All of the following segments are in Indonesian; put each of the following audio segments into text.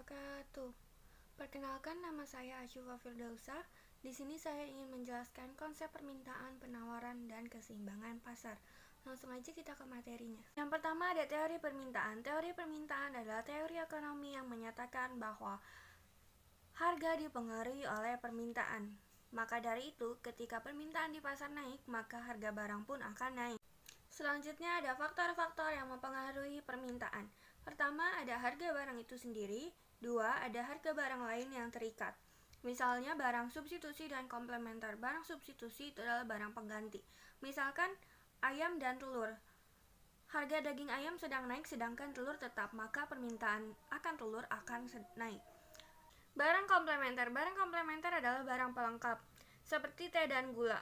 wabarakatuh. Perkenalkan, nama saya Asyifa Firdausa. Di sini saya ingin menjelaskan konsep permintaan, penawaran, dan keseimbangan pasar. Langsung aja kita ke materinya. Yang pertama ada teori permintaan. Teori permintaan adalah teori ekonomi yang menyatakan bahwa harga dipengaruhi oleh permintaan. Maka dari itu, ketika permintaan di pasar naik, maka harga barang pun akan naik. Selanjutnya ada faktor-faktor yang mempengaruhi permintaan. Pertama, ada harga barang itu sendiri. Dua, ada harga barang lain yang terikat. Misalnya barang substitusi dan komplementer. Barang substitusi itu adalah barang pengganti. Misalkan ayam dan telur. Harga daging ayam sedang naik sedangkan telur tetap, maka permintaan akan telur akan naik. Barang komplementer. Barang komplementer adalah barang pelengkap, seperti teh dan gula.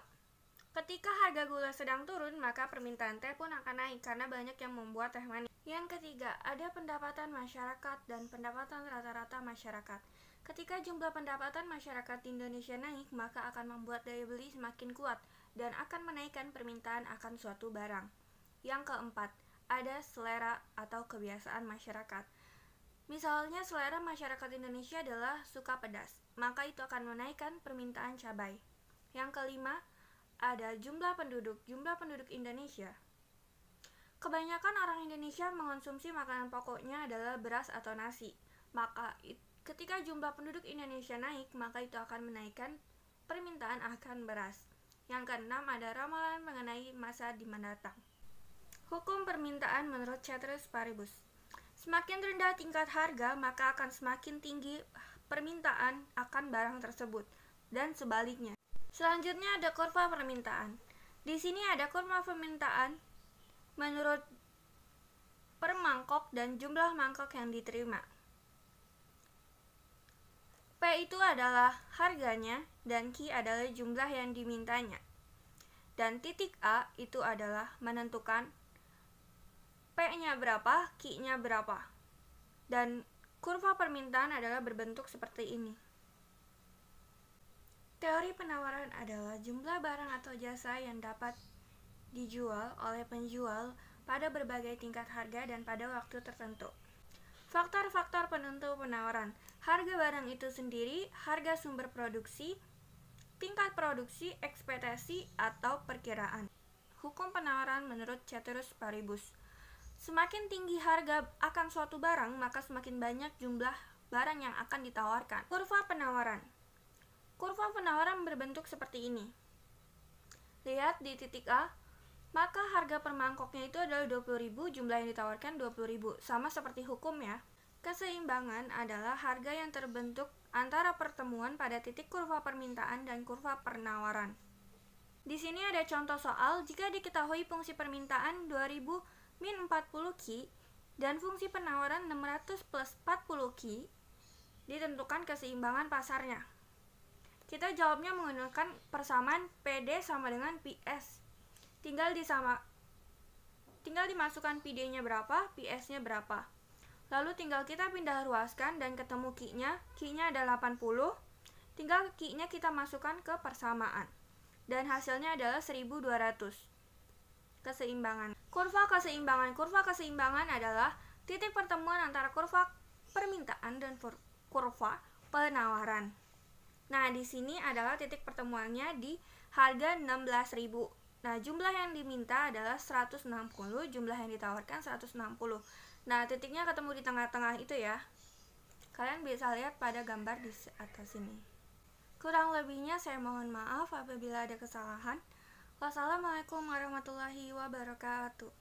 Ketika harga gula sedang turun, maka permintaan teh pun akan naik karena banyak yang membuat teh manis. Yang ketiga, ada pendapatan masyarakat dan pendapatan rata-rata masyarakat. Ketika jumlah pendapatan masyarakat di Indonesia naik, maka akan membuat daya beli semakin kuat dan akan menaikkan permintaan akan suatu barang. Yang keempat, ada selera atau kebiasaan masyarakat. Misalnya selera masyarakat Indonesia adalah suka pedas, maka itu akan menaikkan permintaan cabai. Yang kelima, ada jumlah penduduk Indonesia. Kebanyakan orang Indonesia mengonsumsi makanan pokoknya adalah beras atau nasi. Maka ketika jumlah penduduk Indonesia naik, maka itu akan menaikkan permintaan akan beras. Yang keenam, ada ramalan mengenai masa di mendatang. Hukum permintaan menurut Ceteris Paribus. Semakin rendah tingkat harga, maka akan semakin tinggi permintaan akan barang tersebut, dan sebaliknya. Selanjutnya ada kurva permintaan. Di sini ada kurva permintaan menurut per mangkok dan jumlah mangkok yang diterima. P itu adalah harganya dan Q adalah jumlah yang dimintanya. Dan titik A itu adalah menentukan P-nya berapa, Q-nya berapa. Dan kurva permintaan adalah berbentuk seperti ini. Teori penawaran adalah jumlah barang atau jasa yang dapat dijual oleh penjual pada berbagai tingkat harga dan pada waktu tertentu. Faktor-faktor penentu penawaran: harga barang itu sendiri, harga sumber produksi, tingkat produksi, ekspektasi, atau perkiraan. Hukum penawaran menurut Ceteris Paribus. Semakin tinggi harga akan suatu barang, maka semakin banyak jumlah barang yang akan ditawarkan. Kurva penawaran. Kurva penawaran berbentuk seperti ini. Lihat di titik A, maka harga per mangkoknya itu adalah 20.000, jumlah yang ditawarkan 20.000. Sama seperti hukum ya. Keseimbangan adalah harga yang terbentuk antara pertemuan pada titik kurva permintaan dan kurva penawaran. Di sini ada contoh soal, jika diketahui fungsi permintaan 2000 min 40 Q dan fungsi penawaran 600 plus 40 Q, ditentukan keseimbangan pasarnya. Kita jawabnya menggunakan persamaan PD sama dengan PS. Tinggal dimasukkan PD-nya berapa, PS-nya berapa. Lalu tinggal kita pindah ruaskan dan ketemu Q-nya. Q-nya ada 80. Tinggal Q-nya kita masukkan ke persamaan. Dan hasilnya adalah 1200. Keseimbangan. Kurva keseimbangan. Kurva keseimbangan adalah titik pertemuan antara kurva permintaan dan kurva penawaran. Nah, di sini adalah titik pertemuannya di harga 16.000. Nah, jumlah yang diminta adalah 160, jumlah yang ditawarkan 160. Nah, titiknya ketemu di tengah-tengah itu ya. Kalian bisa lihat pada gambar di atas sini. Kurang lebihnya saya mohon maaf apabila ada kesalahan. Wassalamualaikum warahmatullahi wabarakatuh.